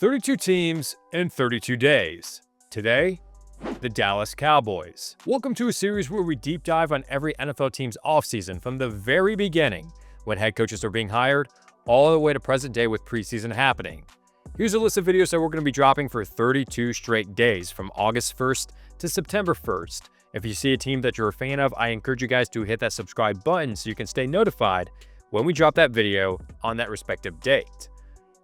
32 teams in 32 days. Today, the Dallas Cowboys. Welcome to a series where we deep dive on every NFL team's offseason from the very beginning, when head coaches are being hired, all the way to present day with preseason happening. Here's a list of videos that we're going to be dropping for 32 straight days from August 1st to September 1st. If you see a team that you're a fan of, I encourage you guys to hit that subscribe button so you can stay notified when we drop that video on that respective date.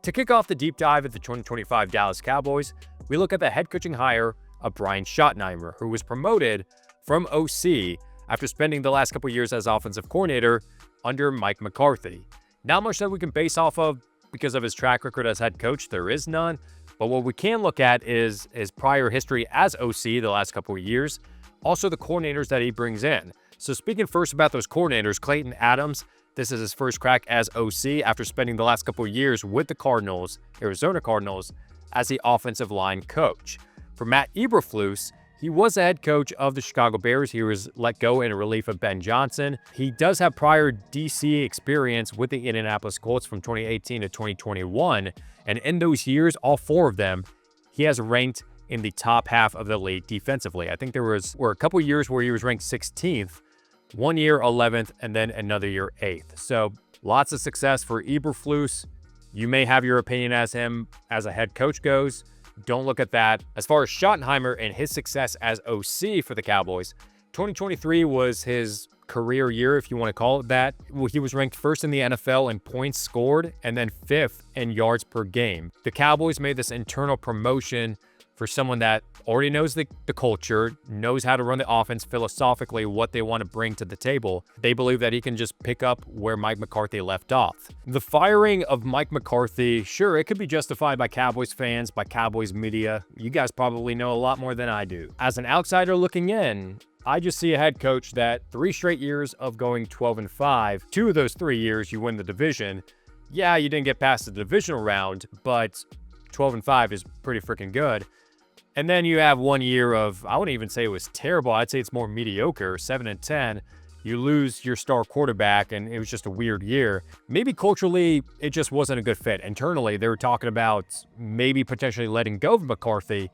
To kick off the deep dive at the 2025 Dallas Cowboys, we look at the head coaching hire of Brian Schottenheimer, who was promoted from OC after spending the last couple years as offensive coordinator under Mike McCarthy. Not much that we can base off of because of his track record as head coach. There is none. But what we can look at is his prior history as OC the last couple of years, also the coordinators that he brings in. So speaking first about those coordinators, Clayton Adams, this is his first crack as OC after spending the last couple of years with the Arizona Cardinals, as the offensive line coach. For Matt Eberflus, he was the head coach of the Chicago Bears. He was let go in relief of Ben Johnson. He does have prior DC experience with the Indianapolis Colts from 2018 to 2021. And in those years, all four of them, he has ranked in the top half of the league defensively. I think there were a couple of years where he was ranked 16th, 1 year 11th, and then another year 8th. So lots of success for Eberflus. You may have your opinion as him as a head coach goes. Don't look at that. As far as Schottenheimer and his success as OC for the Cowboys, 2023 was his career year, if you want to call it that. He was ranked first in the NFL in points scored and then 5th in yards per game. The Cowboys made this internal promotion for someone that already knows the culture, knows how to run the offense philosophically, what they want to bring to the table. They believe that he can just pick up where Mike McCarthy left off. The firing of Mike McCarthy, sure, it could be justified by Cowboys fans, by Cowboys media. You guys probably know a lot more than I do. As an outsider looking in, I just see a head coach that 3 straight years of going 12-5, 2 of those 3 years you win the division. Yeah, you didn't get past the divisional round, but 12-5 is pretty freaking good. And then you have 1 year of, I wouldn't even say it was terrible. I'd say it's more mediocre, 7-10. You lose your star quarterback, and it was just a weird year. Maybe culturally, it just wasn't a good fit. Internally, they were talking about maybe potentially letting go of McCarthy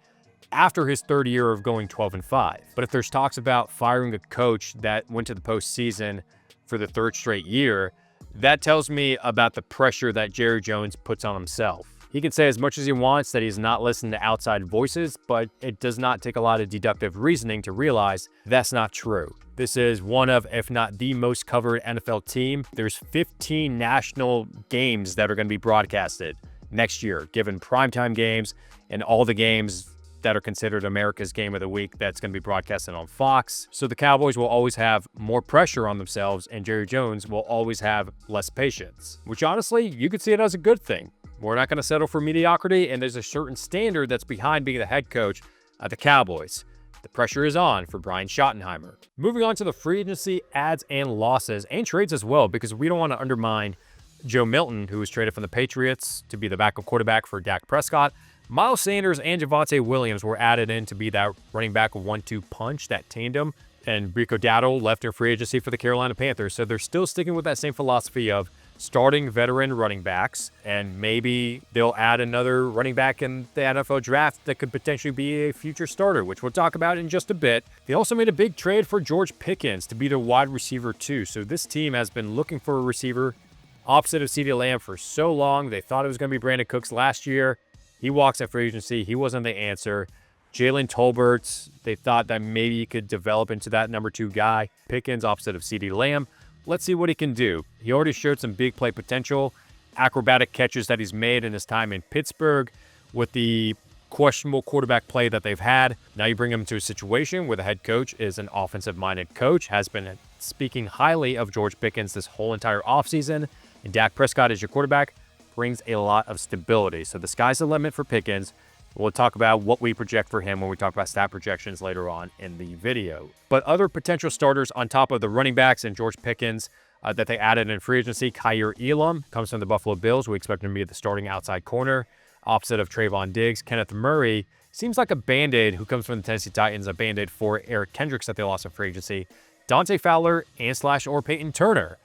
after his 3rd year of going 12-5. But if there's talks about firing a coach that went to the postseason for the 3rd straight year, that tells me about the pressure that Jerry Jones puts on himself. He can say as much as he wants that he's not listening to outside voices, but it does not take a lot of deductive reasoning to realize that's not true. This is one of, if not the most covered NFL team. There's 15 national games that are going to be broadcasted next year, given primetime games and all the games that are considered America's Game of the Week that's going to be broadcasted on Fox. So the Cowboys will always have more pressure on themselves, and Jerry Jones will always have less patience, which honestly, you could see it as a good thing. We're not going to settle for mediocrity, and there's a certain standard that's behind being the head coach at the Cowboys. The pressure is on for Brian Schottenheimer. Moving on to the free agency adds and losses, and trades as well, because we don't want to undermine Joe Milton, who was traded from the Patriots to be the backup quarterback for Dak Prescott. Miles Sanders and Javonte Williams were added in to be that running back 1-2 punch, that tandem. And Rico Dowdle left in free agency for the Carolina Panthers. So they're still sticking with that same philosophy of starting veteran running backs, and maybe they'll add another running back in the NFL draft that could potentially be a future starter, which we'll talk about in just a bit. They also made a big trade for George Pickens to be the wide receiver too. So this team has been looking for a receiver opposite of CeeDee Lamb for so long. They thought it was going to be Brandon Cooks last year. He walks at free agency. He wasn't the answer. Jalen Tolbert, they thought that maybe he could develop into that number 2 guy. Pickens opposite of CeeDee Lamb. Let's see what he can do. He already showed some big play potential, acrobatic catches that he's made in his time in Pittsburgh with the questionable quarterback play that they've had. Now you bring him to a situation where the head coach is an offensive-minded coach, has been speaking highly of George Pickens this whole entire offseason, and Dak Prescott as your quarterback brings a lot of stability. So the sky's the limit for Pickens. We'll talk about what we project for him when we talk about stat projections later on in the video. But other potential starters on top of the running backs and George Pickens that they added in free agency, Kaiir Elam comes from the Buffalo Bills. We expect him to be the starting outside corner, opposite of Trayvon Diggs. Kenneth Murray seems like a Band-Aid who comes from the Tennessee Titans, a Band-Aid for Eric Kendricks that they lost in free agency. Dante Fowler and / Peyton Turner.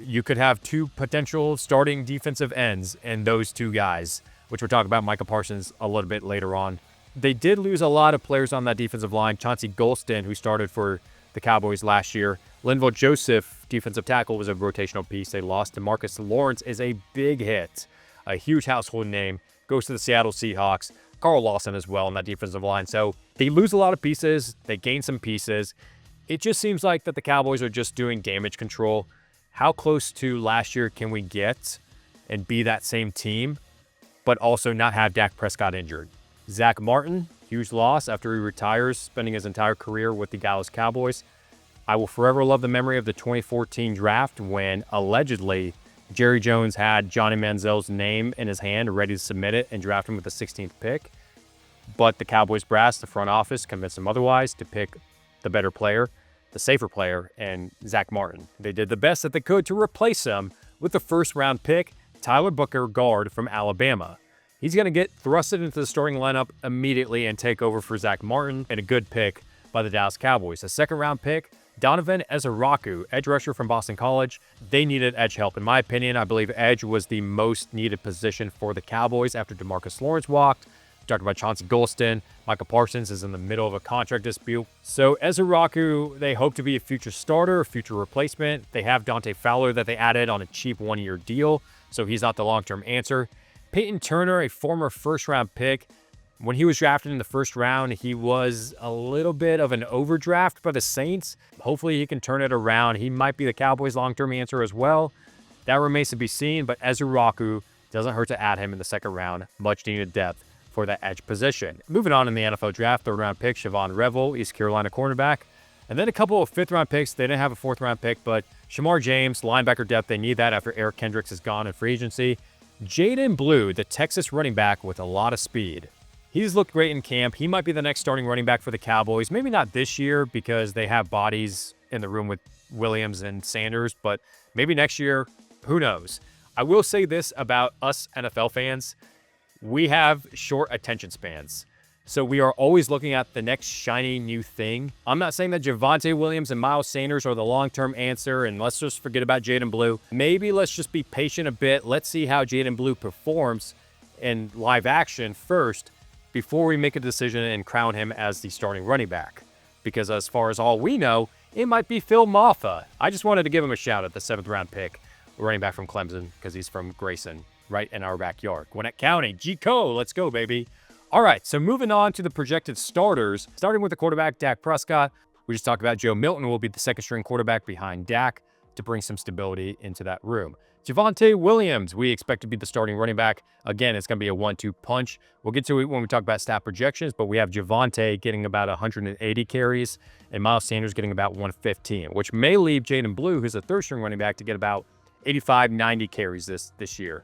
You could have 2 potential starting defensive ends and those 2 guys which we'll talk about Micah Parsons a little bit later on. They did lose a lot of players on that defensive line. Chauncey Golston, who started for the Cowboys last year. Linval Joseph, defensive tackle, was a rotational piece. They lost. DeMarcus Lawrence is a big hit, a huge household name. Goes to the Seattle Seahawks. Carl Lawson as well on that defensive line. So they lose a lot of pieces. They gain some pieces. It just seems like that the Cowboys are just doing damage control. How close to last year can we get and be that same team, but also not have Dak Prescott injured? Zach Martin, huge loss after he retires, spending his entire career with the Dallas Cowboys. I will forever love the memory of the 2014 draft when allegedly Jerry Jones had Johnny Manziel's name in his hand, ready to submit it and draft him with the 16th pick. But the Cowboys brass, the front office, convinced him otherwise to pick the better player, the safer player, and Zach Martin. They did the best that they could to replace him with the first-round pick, Tyler Booker, guard from Alabama. He's going to get thrusted into the starting lineup immediately and take over for Zach Martin, and a good pick by the Dallas Cowboys. A second-round pick, Donovan Ezeraku, edge rusher from Boston College. They needed edge help. In my opinion, I believe edge was the most needed position for the Cowboys after DeMarcus Lawrence walked. We talked about Chauncey Golston. Micah Parsons is in the middle of a contract dispute. So Ezeraku, they hope to be a future starter, a future replacement. They have Dante Fowler that they added on a cheap one-year deal, so he's not the long-term answer. Peyton Turner, a former first-round pick. When he was drafted in the first round, he was a little bit of an overdraft by the Saints. Hopefully he can turn it around. He might be the Cowboys' long-term answer as well. That remains to be seen, but Ezeraku doesn't hurt to add him in the second round. Much needed depth for that edge position. Moving on in the NFL draft, third-round pick, Siobhan Revel, East Carolina cornerback. And then a couple of fifth-round picks. They didn't have a fourth-round pick, but Shamar James, linebacker depth, they need that after Eric Kendricks is gone in free agency. Jaden Blue, the Texas running back with a lot of speed. He's looked great in camp. He might be the next starting running back for the Cowboys. Maybe not this year because they have bodies in the room with Williams and Sanders, but maybe next year, who knows? I will say this about us NFL fans. We have short attention spans. So we are always looking at the next shiny new thing. I'm not saying that Javonte Williams and Miles Sanders are the long-term answer, and let's just forget about Jaden Blue. Maybe let's just be patient a bit. Let's see how Jaden Blue performs in live action first before we make a decision and crown him as the starting running back. Because as far as all we know, it might be Phil Maffa. I just wanted to give him a shout at the 7th-round pick, running back from Clemson, because he's from Grayson, right in our backyard. Gwinnett County, G-Co, let's go, baby. All right, so moving on to the projected starters, starting with the quarterback, Dak Prescott. We just talked about Joe Milton will be the second-string quarterback behind Dak to bring some stability into that room. Javonte Williams, we expect to be the starting running back. Again, it's going to be a 1-2 punch. We'll get to it when we talk about stat projections, but we have Javonte getting about 180 carries and Miles Sanders getting about 115, which may leave Jaden Blue, who's a third-string running back, to get about 85, 90 carries this year.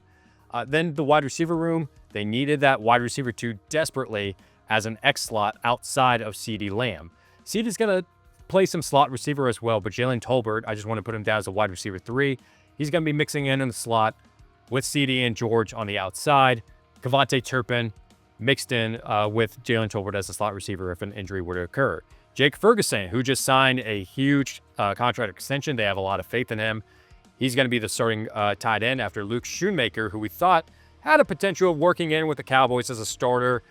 Then the wide receiver room, they needed that wide receiver 2 desperately as an X slot outside of CeeDee Lamb. CeeDee's going to play some slot receiver as well, but Jalen Tolbert, I just want to put him down as a wide receiver 3. He's going to be mixing in the slot with CeeDee and George on the outside. Kevontae Turpin mixed in with Jalen Tolbert as a slot receiver if an injury were to occur. Jake Ferguson, who just signed a huge contract extension. They have a lot of faith in him. He's going to be the starting tight end after Luke Schoonmaker, who we thought had a potential of working in with the Cowboys as a starter,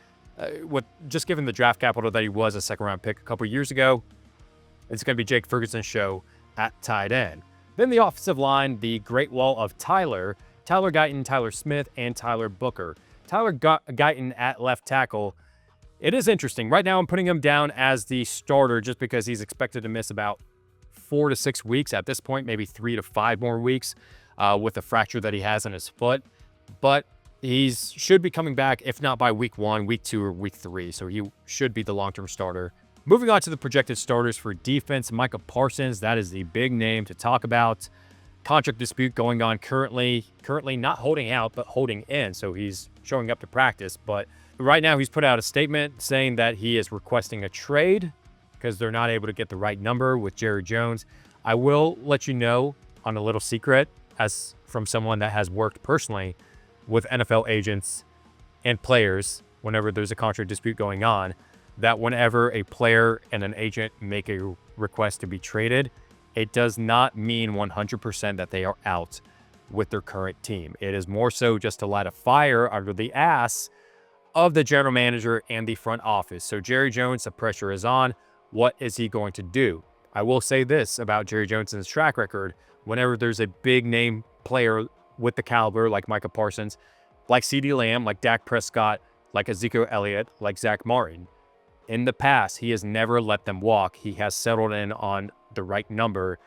with just given the draft capital that he was a second-round pick a couple years ago. It's going to be Jake Ferguson's show at tight end. Then the offensive line, the Great Wall of Tyler Guyton, Tyler Smith, and Tyler Booker. Tyler Guyton at left tackle. It is interesting. Right now I'm putting him down as the starter just because he's expected to miss about 4 to 6 weeks at this point, maybe 3 to 5 more weeks with the fracture that he has in his foot. But he should be coming back, if not by week 1, week 2, or week 3. So he should be the long-term starter. Moving on to the projected starters for defense, Micah Parsons. That is the big name to talk about. Contract dispute going on currently not holding out, but holding in. So he's showing up to practice. But right now he's put out a statement saying that he is requesting a trade because they're not able to get the right number with Jerry Jones. I will let you know on a little secret, as from someone that has worked personally with NFL agents and players whenever there's a contract dispute going on, that whenever a player and an agent make a request to be traded, it does not mean 100% that they are out. with their current team. It is more so just to light a fire under the ass of the general manager and the front office. So Jerry Jones, the pressure is on. What is he going to do? I will say this about Jerry Jones' track record. Whenever there's a big name player with the caliber like Micah Parsons, like CeeDee Lamb, like Dak Prescott, like Ezekiel Elliott, like Zach Martin, in the past, he has never let them walk. He has settled in on the right number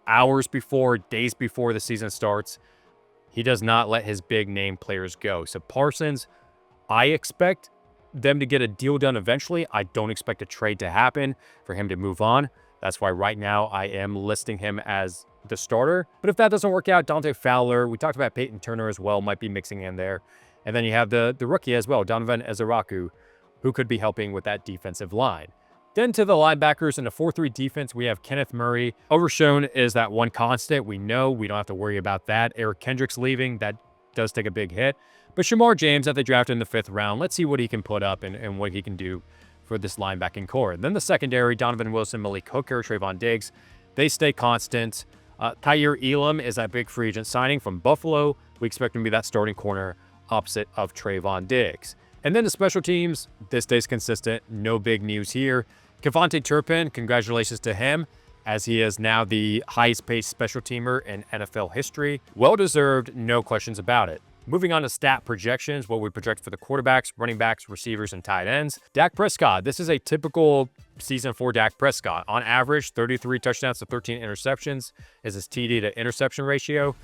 hours before, days before the season starts. He does not let his big name players go. So Parsons, I expect them to get a deal done eventually. I don't expect a trade to happen for him to move on. That's why right now I am listing him as the starter. But if that doesn't work out, Dante Fowler, we talked about Peyton Turner as well, might be mixing in there. And then you have the rookie as well, Donovan Ezeraku, who could be helping with that defensive line. Then to the linebackers in the 4-3 defense, we have Kenneth Murray. Overshown is that one constant. We know we don't have to worry about that. Eric Kendricks leaving, that does take a big hit. But Shamar James that they drafted in the 5th round, let's see what he can put up and what he can do for this linebacking core. And then the secondary, Donovan Wilson, Malik Hooker, Trayvon Diggs, they stay constant. Kaiir Elam is that big free agent signing from Buffalo. We expect him to be that starting corner opposite of Trayvon Diggs. And then the special teams, this stays consistent. No big news here. Kevontae Turpin, congratulations to him, as he is now the highest paid special teamer in NFL history. Well-deserved, no questions about it. Moving on to stat projections, what we project for the quarterbacks, running backs, receivers, and tight ends. Dak Prescott, this is a typical season for Dak Prescott. On average, 33 touchdowns to 13 interceptions is his TD to interception ratio.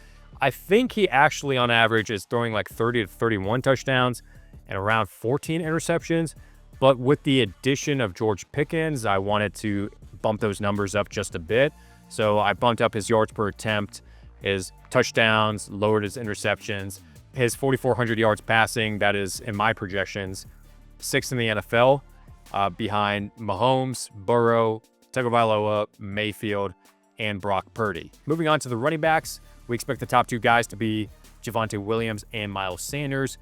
I think he actually, on average, is throwing like 30 to 31 touchdowns and around 14 interceptions. But with the addition of George Pickens, I wanted to bump those numbers up just a bit. So I bumped up his yards per attempt, his touchdowns, lowered his interceptions, his 4,400 yards passing. That is, in my projections, 6th in the NFL, behind Mahomes, Burrow, Tagovailoa, Mayfield, and Brock Purdy. Moving on to the running backs, we expect the top 2 guys to be Javonte Williams and Miles Sanders.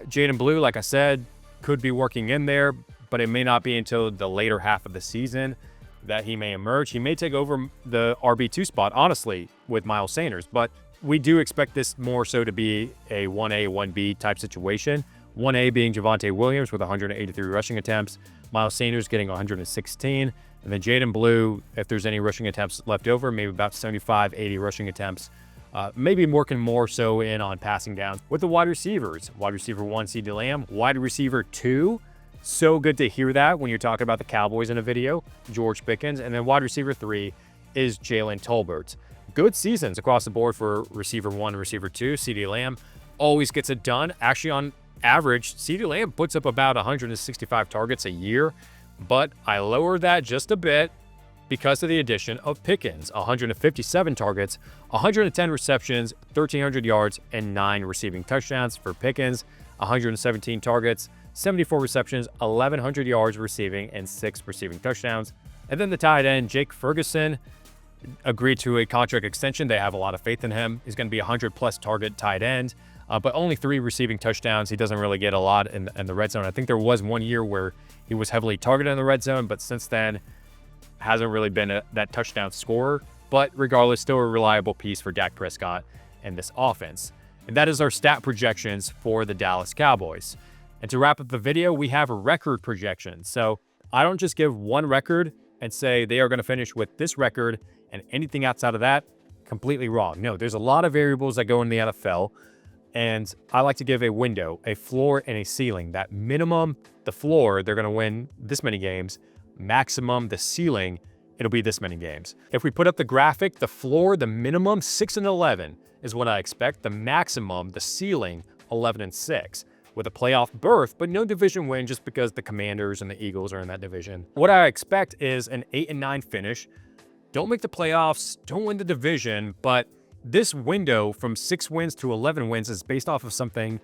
Jaden Blue, like I said, could be working in there, but it may not be until the later half of the season that he may emerge. He may take over the RB2 spot, honestly, with Miles Sanders, but we do expect this more so to be a 1A, 1B type situation. 1A being Javonte Williams with 183 rushing attempts, Miles Sanders getting 116, and then Jaden Blue, if there's any rushing attempts left over, maybe about 75, 80 rushing attempts. Maybe working more so in on passing downs. With the wide receivers, wide receiver 1, CeeDee Lamb, wide receiver 2, so good to hear that when you're talking about the Cowboys in a video, George Pickens, and then wide receiver 3 is Jalen Tolbert. Good seasons across the board for receiver 1, receiver 2. CeeDee Lamb always gets it done. Actually, on average, CeeDee Lamb puts up about 165 targets a year, but I lowered that just a bit because of the addition of Pickens. 157 targets, 110 receptions, 1,300 yards, and 9 receiving touchdowns for Pickens. 117 targets, 74 receptions, 1,100 yards receiving, and 6 receiving touchdowns. And then the tight end, Jake Ferguson, agreed to a contract extension. They have a lot of faith in him. He's going to be a 100-plus target tight end, but only 3 receiving touchdowns. He doesn't really get a lot in the red zone. I think there was one year where he was heavily targeted in the red zone, but since then, hasn't really been that touchdown scorer, but regardless, still a reliable piece for Dak Prescott and this offense. And that is our stat projections for the Dallas Cowboys. And to wrap up the video, we have record projections. So I don't just give one record and say they are going to finish with this record and anything outside of that, completely wrong. No, there's a lot of variables that go in the NFL, and I like to give a window, a floor, and a ceiling. That minimum, the floor, they're going to win this many games. Maximum, the ceiling, it'll be this many games. If we put up the graphic, the floor, the minimum, 6-11 is what I expect. The maximum, the ceiling, 11-6, with a playoff berth, but no division win just because the Commanders and the Eagles are in that division. What I expect is an 8-9 finish. Don't make the playoffs, don't win the division, but this window from 6 wins to 11 wins is based off of something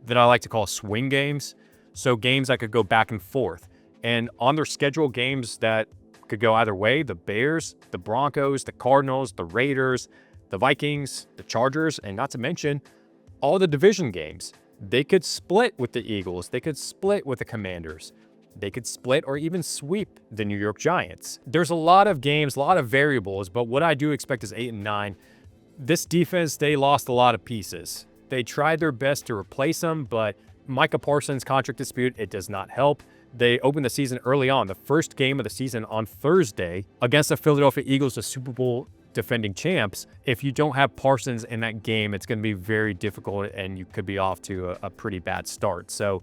that I like to call swing games. So games that could go back and forth. And on their schedule, games that could go either way: the Bears, the Broncos, the Cardinals, the Raiders, the Vikings, the Chargers, and not to mention all the division games. They could split with the Eagles. They could split with the Commanders. They could split or even sweep the New York Giants. There's a lot of games, a lot of variables, but what I do expect is 8-9. This defense, they lost a lot of pieces. They tried their best to replace them, but Micah Parsons' contract dispute, it does not help. They opened the season early on, the first game of the season on Thursday against the Philadelphia Eagles, the Super Bowl defending champs. If you don't have Parsons in that game, it's going to be very difficult and you could be off to a pretty bad start. So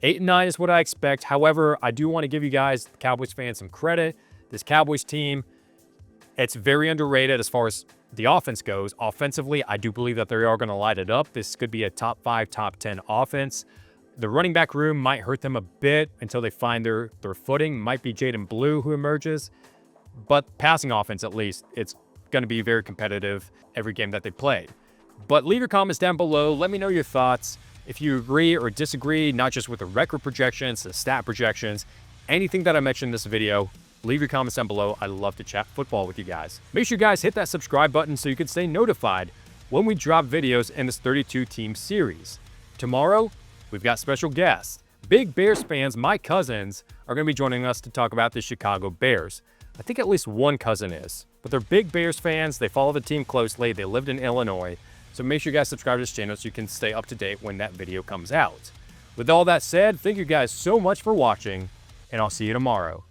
8-9 is what I expect. However, I do want to give you guys, Cowboys fans, some credit. This Cowboys team, it's very underrated as far as the offense goes. Offensively, I do believe that they are going to light it up. This could be a top 5, top 10 offense. The running back room might hurt them a bit until they find their footing. Might be Jaden Blue who emerges. But passing offense, at least, it's going to be very competitive every game that they play. But leave your comments down below. Let me know your thoughts. If you agree or disagree, not just with the record projections, the stat projections, anything that I mentioned in this video, leave your comments down below. I love to chat football with you guys. Make sure you guys hit that subscribe button so you can stay notified when we drop videos in this 32-team series. Tomorrow, we've got special guests. Big Bears fans, my cousins, are going to be joining us to talk about the Chicago Bears. I think at least one cousin is. But they're big Bears fans. They follow the team closely. They lived in Illinois. So make sure you guys subscribe to this channel so you can stay up to date when that video comes out. With all that said, thank you guys so much for watching, and I'll see you tomorrow.